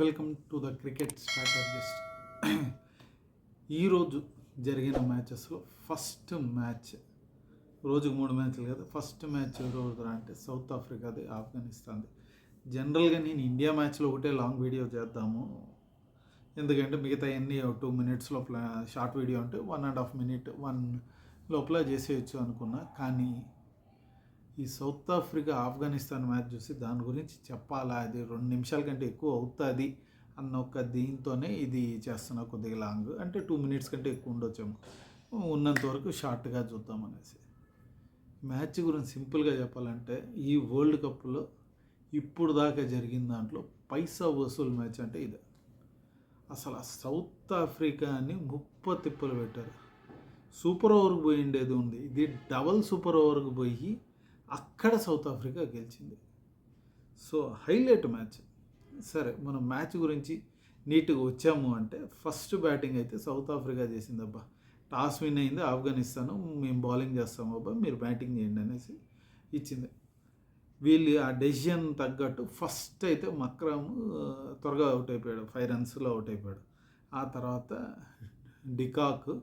Welcome to the cricket strategist. ఈరోజు జరిగిన మ్యాచెస్లో first match, రోజుకు 3 మ్యాచ్లు కదా, ఫస్ట్ మ్యాచ్ ఎవరు అంటే సౌత్ ఆఫ్రికాది ఆఫ్ఘనిస్తాన్ది. జనరల్గా నేను ఇండియా మ్యాచ్లో ఒకటే లాంగ్ వీడియో చేద్దాము, ఎందుకంటే మిగతా అన్ని 2 minutes లోపల షార్ట్ వీడియో అంటే 1.5 minute 1 లోపల చేసేయచ్చు అనుకున్నా. కానీ ఈ సౌత్ ఆఫ్రికా ఆఫ్ఘనిస్తాన్ మ్యాచ్ చూసి దాని గురించి చెప్పాలా, అది 2 నిమిషాల కంటే ఎక్కువ అవుతుంది అన్న ఒక దీంతోనే ఇది చేస్తున్నా. కొద్దిగా లాంగ్ అంటే 2 minutes కంటే ఎక్కువ ఉండొచ్చేమో, ఉన్నంత వరకు షార్ట్గా చూద్దాం అనేసి. మ్యాచ్ గురించి సింపుల్గా చెప్పాలంటే ఈ వరల్డ్ కప్లో ఇప్పుడు దాకా జరిగిన దాంట్లో పైసా వసూలు మ్యాచ్ అంటే ఇదే. అసలు ఆ సౌత్ ఆఫ్రికాని తిప్పలు పెట్టారు. సూపర్ ఓవర్కి పోయిండేది ఉంది, ఇది డబల్ సూపర్ ఓవర్కి పోయి అక్కడ సౌత్ ఆఫ్రికా గెలిచింది. So highlight match. సరే, మనం మ్యాచ్ గురించి నీట్గా వచ్చాము అంటే ఫస్ట్ బ్యాటింగ్ అయితే సౌత్ ఆఫ్రికా చేసింది. అబ్బా, టాస్ విన్ అయింది ఆఫ్ఘనిస్తాను, మేము బౌలింగ్ చేస్తాము అబ్బా మీరు బ్యాటింగ్ చేయండి అనేసి ఇచ్చింది. వీళ్ళు ఆ డెసిషన్ తగ్గట్టు ఫస్ట్ అయితే మక్రమ్ త్వరగా అవుట్ అయిపోయాడు, 5 runsలో అవుట్ అయిపోయాడు. ఆ తర్వాత డికాక్,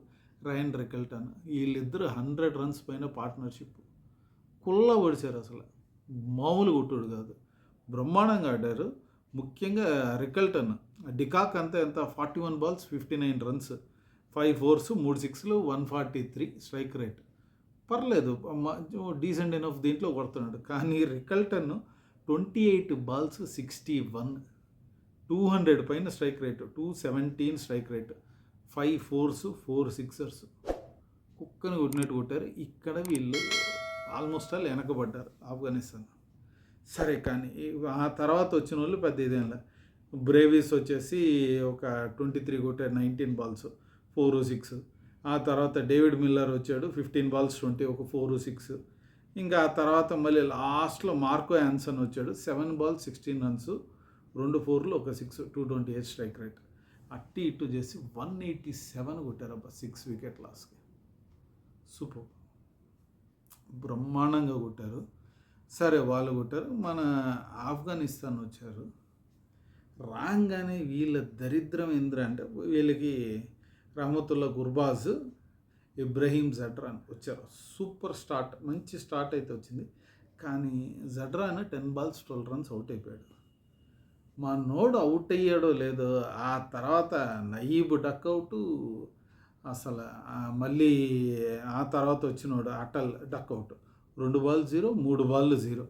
రైన్ రికల్టన్ వీళ్ళిద్దరు 100 runs పైన పార్ట్నర్షిప్ కుల్లా పొడిచారు. అసలు మామూలు కొట్టుడు కాదు, బ్రహ్మాండంగా ఆడారు. ముఖ్యంగా రికల్టన్, డికాక్ అంతా ఎంత 41 balls 59 runs, 5 4s 3 6s 143 strike rate. పర్లేదు, డీసెంట్ ఎనఫ్ దీంట్లో కొడుతున్నాడు. కానీ రికల్టన్ 28 balls 61, 200 పైన strike rate, 217 strike rate, 5 4s 4 6ers కుక్కని కొట్టినట్టు కొట్టారు. ఇక్కడ వీళ్ళు ఆల్మోస్ట్ ఆల్ వెనకబడ్డారు ఆఫ్ఘనిస్తాన్. సరే, కానీ ఆ తర్వాత వచ్చిన వాళ్ళు పెద్ద ఇదేంలా. బ్రేవిస్ వచ్చేసి ఒక 23 కొట్టారు, 19 balls 4 6. ఆ తర్వాత డేవిడ్ మిల్లర్ వచ్చాడు, 15 balls 20, ఒక 4 6. ఇంకా ఆ తర్వాత మళ్ళీ లాస్ట్లో మార్కో యాన్సన్ వచ్చాడు, 7 balls 16 runs, 2 4s 1 6, 228 strike rate. అట్టి ఇటు చేసి 187 కొట్టారు. అబ్బా, 6 wicket లాస్కి. సూపర్, బ్రహ్మాండంగా కొట్టారు. సరే, వాళ్ళు కొట్టారు. మన ఆఫ్ఘనిస్తాన్ వచ్చారు. రాగానే వీళ్ళ దరిద్రం ఏంద్ర అంటే వీళ్ళకి రహమతుల్లా గుర్బాజ్, ఇబ్రహీం జడ్రాన్ వచ్చారు. సూపర్ స్టార్ట్, మంచి స్టార్ట్ అయితే వచ్చింది. కానీ జడ్రాన్ 10 balls 12 runs అవుట్ అయిపోయాడు. మా నోడు అవుట్ అయ్యాడో లేదో, ఆ తర్వాత నయీబ్ డక్అవుటు, అసలు మళ్ళీ ఆ తర్వాత వచ్చినోడు అటల్ డక్అవుట్, 2 balls 0, 3 balls 0.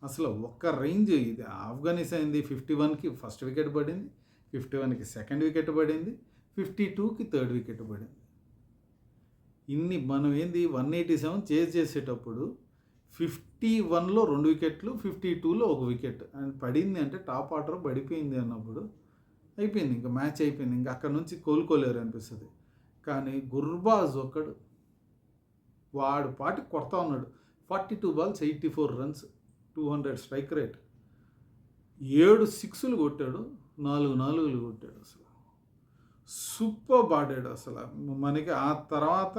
అసలు ఒక్క రేంజ్ ఇది. ఆఫ్ఘనిస్తాన్ది 51కి ఫస్ట్ వికెట్ పడింది, 51కి సెకండ్ వికెట్ పడింది, 52కి థర్డ్ వికెట్ పడింది. ఇన్ని మనం ఏంది 187 చేజ్ చేసేటప్పుడు 51లో 2 వికెట్లు, 52లో 1 వికెట్ అని పడింది. అంటే టాప్ ఆర్డర్ పడిపోయింది అన్నప్పుడు అయిపోయింది, ఇంకా మ్యాచ్ అయిపోయింది. ఇంకా అక్కడ నుంచి కోలుకోలేరు అనిపిస్తుంది. కానీ గుర్బాజ్ ఒకడు వాడు పాటి కొడతా ఉన్నాడు. 42 balls 84 runs, 200 స్ట్రైక్ రేట్, 7 6లు కొట్టాడు, 4 4లు కొట్టాడు. అసలు సూపర్ ఆడాడు అసలు మనకి. ఆ తర్వాత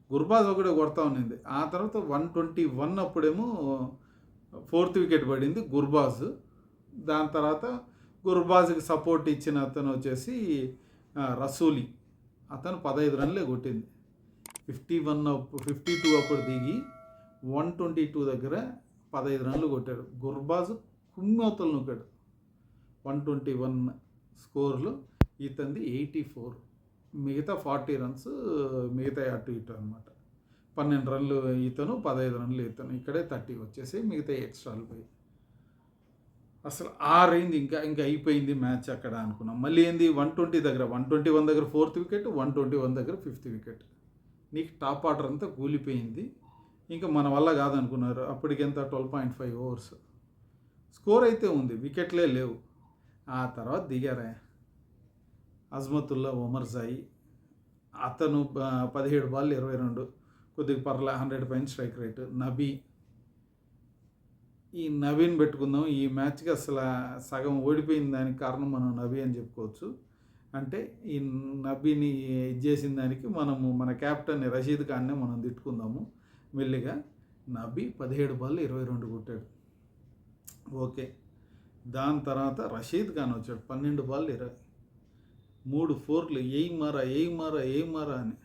గుర్బాజ్ ఒకడే కొడతా ఉన్నింది. ఆ తర్వాత 121 అప్పుడేమో 4th వికెట్ పడింది గుర్బాజ్. దాని తర్వాత గుర్బాజ్కి సపోర్ట్ ఇచ్చిన అతను వచ్చేసి రసూలి, అతను 15 runs కొట్టింది. 52 అప్పుడు దిగి 122 దగ్గర 15 runs కొట్టాడు. గుర్బాజ్ కుమ్మోతలు నొక్కాడు. 121 స్కోర్లు, ఇతంది 84. మిగతా 40 runs మిగతా అటు ఇటు అనమాట. 12 runs ఇతను, 15 runs ఇతను. ఇక్కడే 30 వచ్చేసి మిగతా ఎక్స్ట్రాలు పోయి అసలు ఆ రేంజ్. ఇంకా అయిపోయింది మ్యాచ్ అక్కడ అనుకున్నాం. మళ్ళీ ఏంది 121 దగ్గర 4th వికెట్, 121 దగ్గర 5th వికెట్. నీకు టాప్ ఆర్డర్ అంతా కూలిపోయింది. ఇంకా మన వల్ల కాదనుకున్నారు. అప్పటికెంత 12.5 overs స్కోర్ అయితే ఉంది, వికెట్లే లేవు. ఆ తర్వాత దిగారా అజ్మతుల్లా ఒమర్జాయి, అతను 17 balls 22, కొద్దిగా పర్లే 100 పైన స్ట్రైక్ రేట్. నబీ, ఈ నవీన్ పెట్టుకుందాం. ఈ మ్యాచ్కి అసలు సగం ఓడిపోయిన దానికి కారణం మనం నబీ అని చెప్పుకోవచ్చు. అంటే ఈ నబీని చేసిన దానికి మనము మన క్యాప్టెన్ రషీద్ ఖాన్నే మనం తిట్టుకుందాము మెల్లిగా. నబీ 17 balls 22 కొట్టాడు. ఓకే, దాని తర్వాత రషీద్ ఖాన్ వచ్చాడు, 12 బాల్ 20, 3 4లు, ఏయి మారా అని.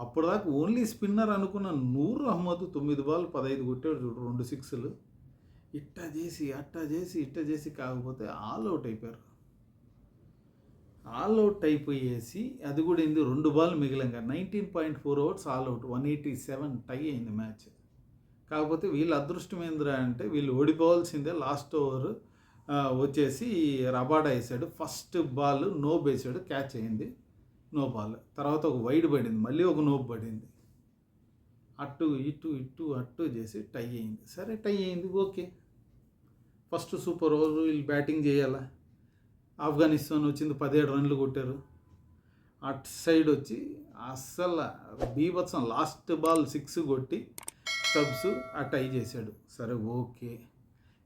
అప్పటిదాకా ఓన్లీ స్పిన్నర్ అనుకున్న నూర్ అహ్మద్ 9 బాల్ 15 కొట్టాడు చూడు, 2 6లు. ఇట్టా చేసి కాకపోతే ఆల్ అవుట్ అయిపోయారు. ఆల్ అవుట్ అయిపోయేసి అది కూడా ఏంది, 2 బాల్ మిగిలంగా 19.4 ఓవర్స్ ఆల్ అవుట్, 187 టై అయింది మ్యాచ్. కాకపోతే వీళ్ళ అదృష్టం ఏందిరా అంటే వీళ్ళు ఓడిపోవాల్సిందే. లాస్ట్ ఓవర్ వచ్చేసి రబాడా వేసాడు, ఫస్ట్ బాల్ నోబ్ వేసాడు, క్యాచ్ అయింది, నో బాల్. తర్వాత ఒక వైడ్ పడింది, మళ్ళీ ఒక నోబ్ పడింది. అటు ఇటు చేసి టై అయింది. సరే టై అయింది, ఓకే. ఫస్ట్ సూపర్ ఓవర్ వీళ్ళు బ్యాటింగ్ చేయాలా. ఆఫ్ఘనిస్తాన్ వచ్చింది, 17 రన్లు కొట్టారు. అటు సైడ్ వచ్చి అస్సలు బీభత్సం, లాస్ట్ బాల్ 6 కొట్టి స్టబ్స్ ఆ టై చేశాడు. సరే ఓకే.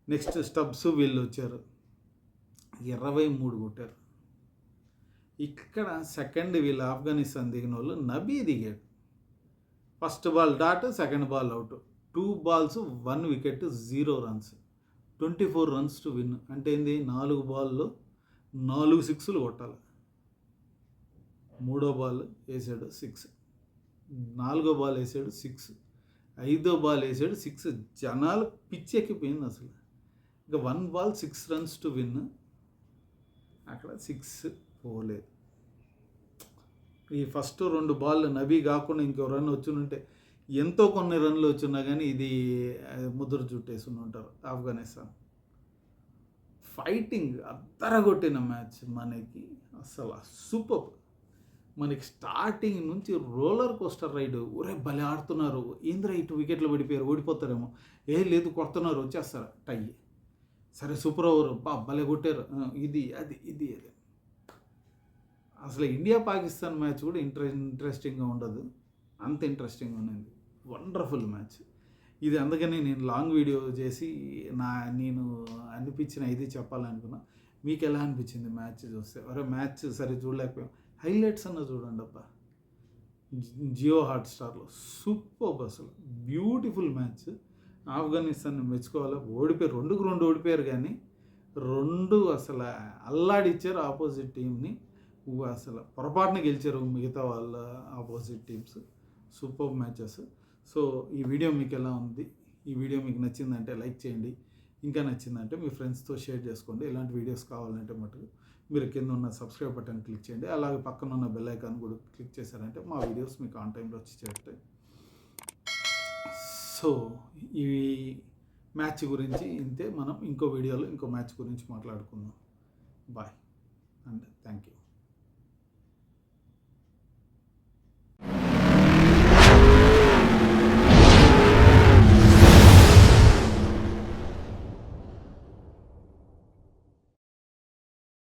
నెక్స్ట్ స్టబ్స్ వీళ్ళు వచ్చారు, 23 కొట్టారు. ఇక్కడ సెకండ్ వీళ్ళు ఆఫ్ఘనిస్తాన్ దిగిన వాళ్ళు నబీ దిగాడు. First ball dot, second ball out, 2 balls 1 wicket 0 runs, 24 runs to win. అంటే ఏంది, 4 బాల్లో 4 6లు కొట్టాలి. 3వ బాల్ వేసాడు 6, 4వ బాల్ వేసాడు 6, 5వ బాల్ వేసాడు 6. జనాలు పిచ్చెక్కిపోయింది అసలు. ఇంకా 1 ball 6 runs టు విన్, అక్కడ 6 పోలేదు. ఈ ఫస్ట్ 2 బాల్ నబీ కాకుండా ఇంకో రన్ వచ్చునుంటే ఎంతో కొన్ని రన్లు వచ్చినా కానీ ఇది ముద్ర చుట్టేసి ఉంటారు ఆఫ్ఘనిస్తాన్. ఫైటింగ్ అద్దరగొట్టిన మ్యాచ్ మనకి, అసలు సూపర్. మనకి స్టార్టింగ్ నుంచి రోలర్ కోస్టర్ రైడ్. ఒరే భలే ఆడుతున్నారు, ఏంద్రా ఇటు వికెట్లు పడిపోయారు, ఓడిపోతారేమో, లేదు కొడుతున్నారు, వచ్చేస్తారు, టై. సరే సూపర్ ఓవర్, భలే కొట్టారు, ఇది అది. అసలు ఇండియా పాకిస్తాన్ మ్యాచ్ కూడా ఇంట్రెస్టింగ్గా ఉండదు, అంత ఇంట్రెస్టింగ్గా ఉన్నది. వండర్ఫుల్ మ్యాచ్ ఇది. అందుకని నేను లాంగ్ వీడియో చేసి నేను అనిపించిన ఇది చెప్పాలనుకున్నా. మీకు ఎలా అనిపించింది మ్యాచ్ చూస్తే? అరే మ్యాచ్ సరే చూడలేకపోయాం, హైలైట్స్ అన్న చూడండి అబ్బా, జియో హాట్స్టార్లో. సూపర్, అసలు బ్యూటిఫుల్ మ్యాచ్. ఆఫ్ఘనిస్తాన్ మెచ్చుకోవాలి, ఓడిపోయారు, 2కు 2 ఓడిపోయారు, కానీ 2 అసలు అల్లాడిచ్చారు ఆపోజిట్ టీంని. అసలు పొరపాటున గెలిచారు మిగతా వాళ్ళ opposite teams. Super matches. So ఈ వీడియో మీకు ఎలా ఉంది? ఈ వీడియో మీకు నచ్చిందంటే లైక్ చేయండి, ఇంకా నచ్చిందంటే మీ ఫ్రెండ్స్తో షేర్ చేసుకోండి. ఇలాంటి వీడియోస్ కావాలంటే మటుకు మీరు కింద ఉన్న సబ్స్క్రైబ్ బటన్ క్లిక్ చేయండి, అలాగే పక్కన ఉన్న బెల్ ఐకాన్ కూడా క్లిక్ చేశారంటే మా వీడియోస్ మీకు ఆన్ టైంలో వచ్చి చేరుతాయి. సో ఈ మ్యాచ్ గురించి ఇంతే. మనం ఇంకో వీడియోలో ఇంకో మ్యాచ్ గురించి మాట్లాడుకుందాం. Bye and thank you.